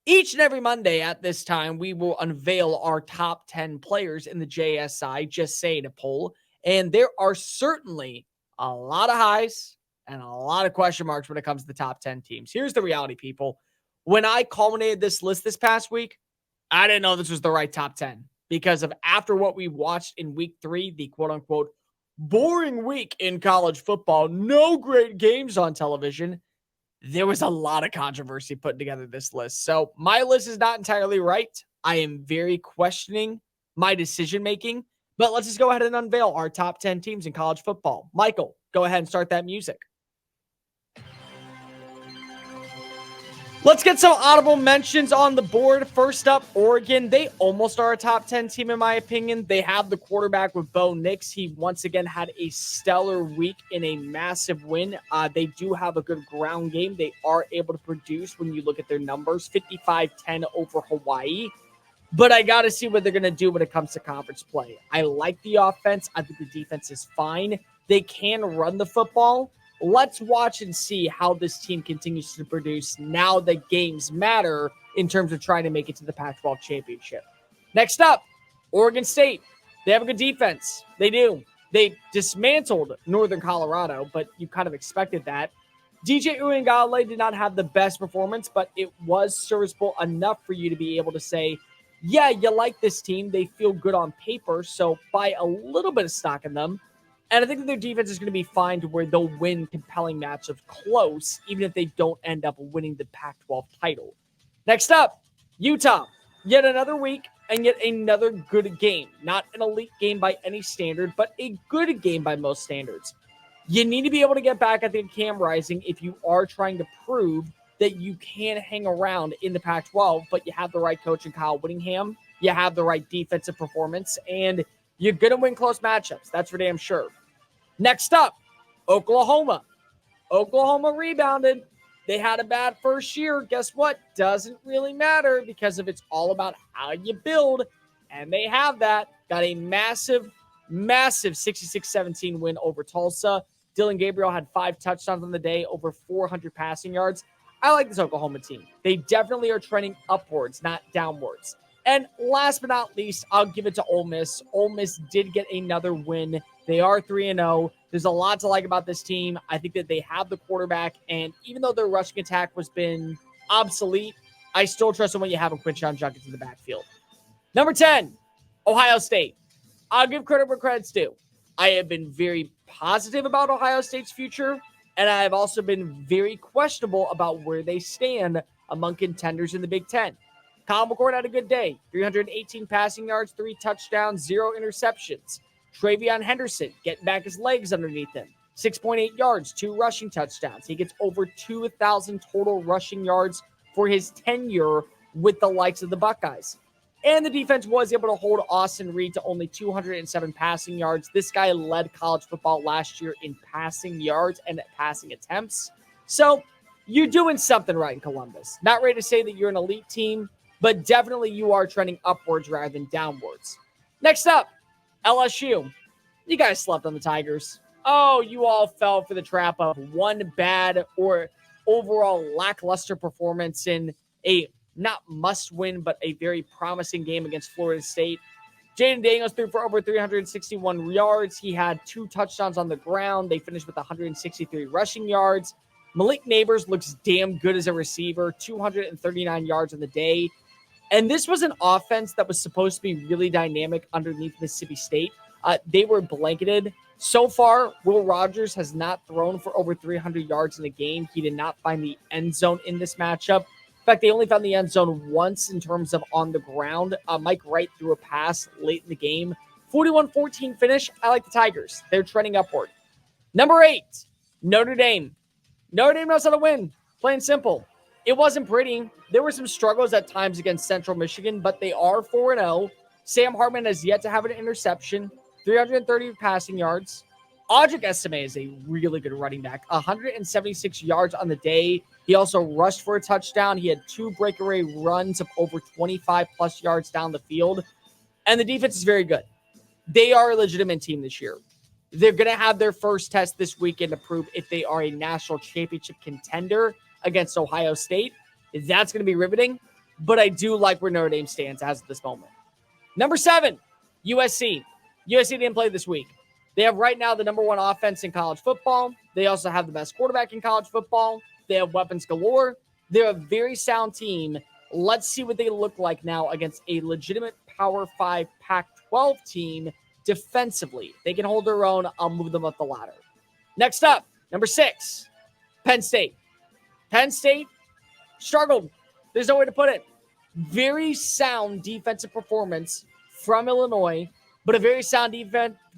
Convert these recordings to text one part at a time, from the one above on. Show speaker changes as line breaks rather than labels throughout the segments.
Each and every Monday at this time, we will unveil our top 10 players in the JSI, just saying a poll. And there are certainly a lot of highs and a lot of question marks when it comes to the top 10 teams. Here's the reality, people. When I culminated this list this past week, I didn't know this was the right top 10 because of after what we watched in week 3, the quote unquote boring week in college football, no great games on television. There was a lot of controversy putting together this list. So my list is not entirely right. I am very questioning my decision making, but let's just go ahead and unveil our top 10 teams in college football. Michael, go ahead and start that music. Let's get some audible mentions on the board. First up, Oregon. They almost are a top 10 team, in my opinion. They have the quarterback with Bo Nix. He once again had a stellar week in a massive win. They do have a good ground game. They are able to produce when you look at their numbers, 55-10 over Hawaii. But I got to see what they're going to do when it comes to conference play. I like the offense. I think the defense is fine. They can run the football. Let's watch and see how this team continues to produce now that games matter in terms of trying to make it to the Pac-12 championship. Next up, Oregon State. They have a good defense. They do. They dismantled Northern Colorado, but you kind of expected that. DJ Uyunglele did not have the best performance, but it was serviceable enough for you to be able to say, yeah, you like this team. They feel good on paper, so buy a little bit of stock in them. And I think that their defense is going to be fine to where they'll win compelling matchups close, even if they don't end up winning the Pac-12 title. Next up, Utah. Yet another week and yet another good game. Not an elite game by any standard, but a good game by most standards. You need to be able to get back at the Cam Rising if you are trying to prove that you can hang around in the Pac-12, but you have the right coach in Kyle Whittingham. You have the right defensive performance, and you're going to win close matchups. That's for damn sure. Next up, Oklahoma. Oklahoma rebounded. They had a bad first year. Guess what? Doesn't really matter because it's all about how you build. And they have that. Got a massive 66-17 win over Tulsa. Dylan Gabriel had 5 touchdowns on the day, over 400 passing yards. I like this Oklahoma team. They definitely are trending upwards, not downwards. And last but not least, I'll give it to Ole Miss. Ole Miss did get another win. They are 3-0. There's a lot to like about this team. I think that they have the quarterback, and even though their rushing attack has been obsolete, I still trust them when you have a Quinshon Judkins in the backfield. Number 10, Ohio State. I'll give credit where credit's due. I have been very positive about Ohio State's future, and I have also been very questionable about where they stand among contenders in the Big Ten. Kyle McCord had a good day. 318 passing yards, 3 touchdowns, 0 interceptions. Travion Henderson getting back his legs underneath him. 6.8 yards, 2 rushing touchdowns. He gets over 2,000 total rushing yards for his tenure with the likes of the Buckeyes. And the defense was able to hold Austin Reed to only 207 passing yards. This guy led college football last year in passing yards and passing attempts. So you're doing something right in Columbus. Not ready to say that you're an elite team, but definitely you are trending upwards rather than downwards. Next up, LSU. You guys slept on the Tigers. Oh, you all fell for the trap of one bad or overall lackluster performance in a not must-win, but a very promising game against Florida State. Jaden Daniels threw for over 361 yards. He had 2 touchdowns on the ground. They finished with 163 rushing yards. Malik Neighbors looks damn good as a receiver, 239 yards on the day. And this was an offense that was supposed to be really dynamic underneath Mississippi State. They were blanketed. So far, Will Rogers has not thrown for over 300 yards in a game. He did not find the end zone in this matchup. In fact, they only found the end zone once in terms of on the ground. Mike Wright threw a pass late in the game. 41-14 finish. I like the Tigers. They're trending upward. Number 8, Notre Dame. Notre Dame knows how to win. Plain simple. It wasn't pretty. There were some struggles at times against Central Michigan, but they are 4-0. Sam Hartman has yet to have an interception, 330 passing yards. Audric Estime is a really good running back, 176 yards on the day. He also rushed for a touchdown. He had 2 breakaway runs of over 25-plus yards down the field. And the defense is very good. They are a legitimate team this year. They're going to have their first test this weekend to prove if they are a national championship contender against Ohio State. That's going to be riveting. but I do like where Notre Dame stands as of this moment. Number 7, USC. USC didn't play this week. They have right now the number 1 offense in college football. They also have the best quarterback in college football. They have weapons galore. They're a very sound team. Let's see what they look like now against a legitimate Power 5 Pac-12 team defensively. They can hold their own. I'll move them up the ladder. Next up, number 6, Penn State. Penn State struggled. There's no way to put it. Very sound defensive performance from Illinois, but a very sound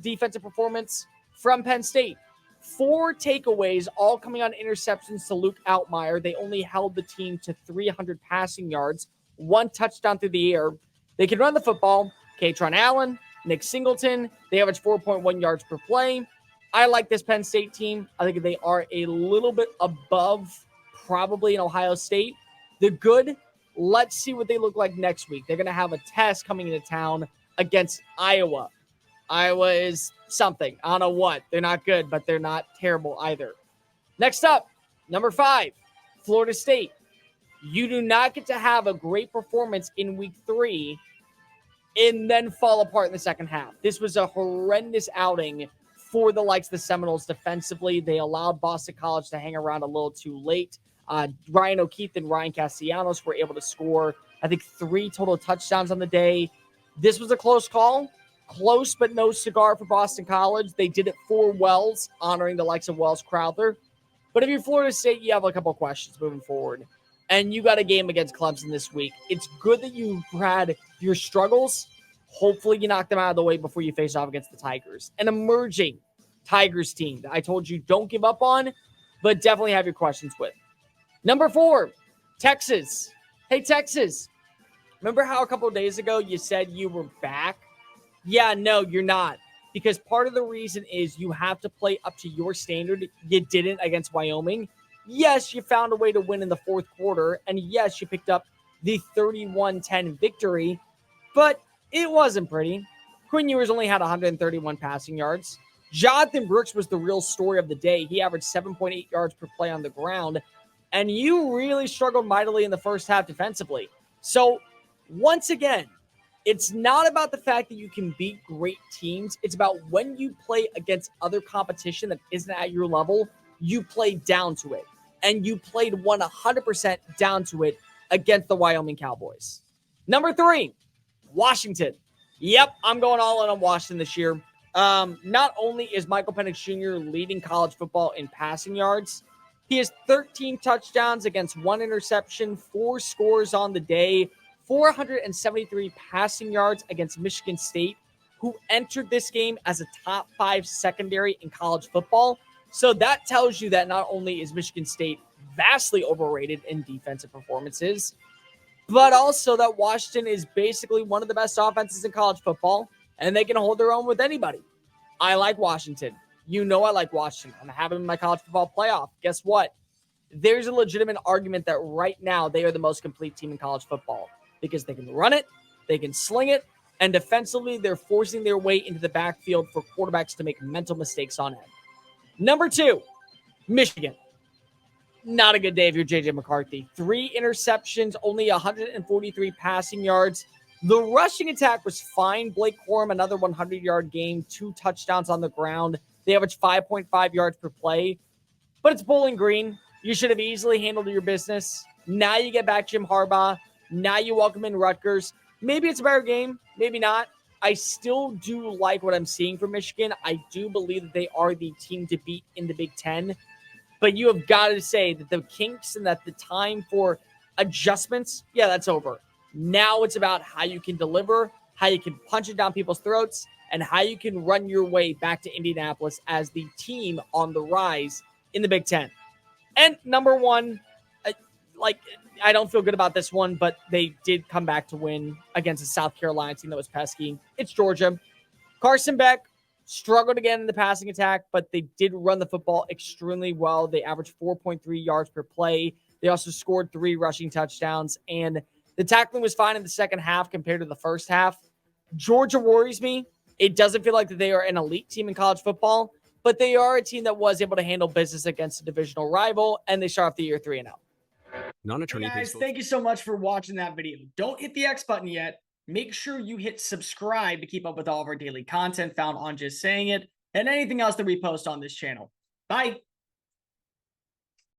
defensive performance from Penn State. 4 takeaways, all coming on interceptions to Luke Altmaier. They only held the team to 300 passing yards, 1 touchdown through the air. They can run the football. Katron Allen, Nick Singleton, they average 4.1 yards per play. I like this Penn State team. I think they are a little bit above probably in Ohio State. They're good. Let's see what they look like next week. They're going to have a test coming into town against Iowa. Iowa is something. I don't know what. They're not good, but they're not terrible either. Next up, number 5, Florida State. You do not get to have a great performance in week 3 and then fall apart in the second half. This was a horrendous outing for the likes of the Seminoles defensively. They allowed Boston College to hang around a little too late. Ryan O'Keefe and Ryan Castellanos were able to score, I think, 3 total touchdowns on the day. This was a close call. Close but no cigar for Boston College. They did it for Wells, honoring the likes of Wells Crowther. But if you're Florida State, you have a couple questions moving forward. And you got a game against Clemson this week. It's good that you've had your struggles. Hopefully you knock them out of the way before you face off against the Tigers. An emerging Tigers team that I told you don't give up on, but definitely have your questions with. Number 4, Texas. Hey, Texas. Remember how a couple of days ago you said you were back? Yeah, no, you're not. Because part of the reason is you have to play up to your standard. You didn't against Wyoming. Yes, you found a way to win in the fourth quarter. And yes, you picked up the 31-10 victory. But it wasn't pretty. Quinn Ewers only had 131 passing yards. Jonathan Brooks was the real story of the day. He averaged 7.8 yards per play on the ground. And you really struggled mightily in the first half defensively. So, once again, it's not about the fact that you can beat great teams. It's about when you play against other competition that isn't at your level, you play down to it. And you played 100% down to it against the Wyoming Cowboys. Number 3, Washington. Yep, I'm going all in on Washington this year. Not only is Michael Penix Jr. leading college football in passing yards, he has 13 touchdowns against 1 interception, 4 scores on the day, 473 passing yards against Michigan State, who entered this game as a top 5 secondary in college football. So that tells you that not only is Michigan State vastly overrated in defensive performances, but also that Washington is basically one of the best offenses in college football, and they can hold their own with anybody. I like Washington. You know I like Washington. I'm having my college football playoff. Guess what? There's a legitimate argument that right now they are the most complete team in college football because they can run it, they can sling it, and defensively they're forcing their way into the backfield for quarterbacks to make mental mistakes on it. Number 2, Michigan. Not a good day if you're J.J. McCarthy. 3 interceptions, only 143 passing yards. The rushing attack was fine. Blake Corum, another 100-yard game, 2 touchdowns on the ground. They average 5.5 yards per play. But it's Bowling Green. You should have easily handled your business. Now you get back Jim Harbaugh. Now you welcome in Rutgers. Maybe it's a better game. Maybe not. I still do like what I'm seeing from Michigan. I do believe that they are the team to beat in the Big Ten. But you have got to say that the kinks and that the time for adjustments, yeah, that's over. Now it's about how you can deliver, how you can punch it down people's throats, and how you can run your way back to Indianapolis as the team on the rise in the Big Ten. And number 1, I don't feel good about this one, but they did come back to win against a South Carolina team that was pesky. It's Georgia. Carson Beck struggled again in the passing attack, but they did run the football extremely well. They averaged 4.3 yards per play. They also scored 3 rushing touchdowns, and the tackling was fine in the second half compared to the first half. Georgia worries me. It doesn't feel like that they are an elite team in college football, but they are a team that was able to handle business against a divisional rival, and they start off the year 3-0.
Non-attorney
Hey guys,
pays
thank you so much for watching that video. Don't hit the X button yet. Make sure you hit subscribe to keep up with all of our daily content found on Just Saying It and anything else that we post on this channel. Bye.